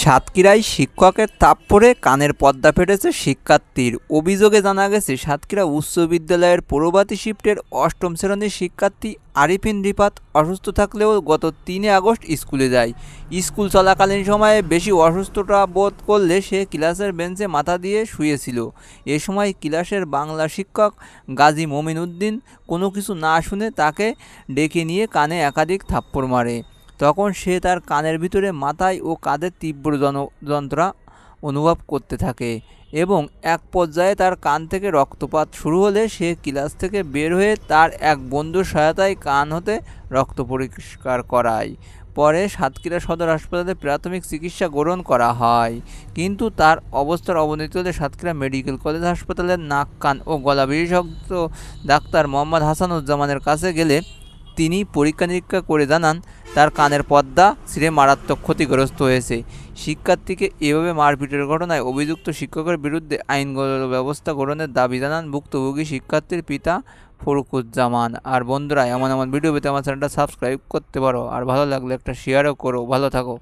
সাতক্ষীরায় শিক্ষকের থাপ্পড়ে কানের পর্দা ফেটেছে শিক্ষার্থীর। অভিযোগে জানা গেছে, সাতক্ষীরা উচ্চ বিদ্যালয়ের প্রভাতী শিফটের অষ্টম শ্রেণীর শিক্ষার্থী আরিফিন রিফাত অসুস্থ থাকলেও গত ৩ আগস্ট স্কুলে যায়। স্কুল চলাকালীন সময়ে বেশি অসুস্থতা বোধ করলে সে ক্লাসের বেঞ্চে মাথা দিয়ে শুয়েছিল। এ সময় ক্লাসের বাংলা শিক্ষক গাজী মমিন উদ্দিন কোনো কিছু না শুনে তাকে ডেকে নিয়ে কানে একাধিক থাপ্পড় মারে। তখন সে তার কানের ভিতরে, মাথায় ও কাঁধে তীব্র যন্ত্রণা অনুভব করতে থাকে এবং এক পর্যায়ে তার কান থেকে রক্তপাত শুরু হলে সে ক্লাস থেকে বের হয়ে তার এক বন্ধুর সহায়তায় কান হতে রক্ত পরিষ্কার করায়। পরে সাতক্ষীরা সদর হাসপাতালে প্রাথমিক চিকিৎসা গ্রহণ করা হয়, কিন্তু তার অবস্থার অবনতি হলে সাতক্ষীরা মেডিকেল কলেজ হাসপাতালের নাক, কান ও গলা বিশেষজ্ঞ ডাক্তার মোহাম্মদ হাসানুজ্জামানের কাছে গেলে তিনি পরীক্ষা-নিরীক্ষা করে জানান, তার কানের পর্দা ছিঁড়ে মারাত্মক ক্ষতিগ্রস্ত হয়েছে। শিক্ষার্থীকে এভাবে মারপিটের ঘটনায় অভিযুক্ত শিক্ষকের বিরুদ্ধে আইনগত ব্যবস্থা গ্রহণের দাবি জানান ভুক্তভোগী শিক্ষার্থীর পিতা ফরুকুজ্জামান। আর বন্ধুরা, এমন ভিডিও পেতে আমার চ্যানেলটা সাবস্ক্রাইব করতে পারো, আর ভালো লাগলে একটা শেয়ারও করো। ভালো থাকো।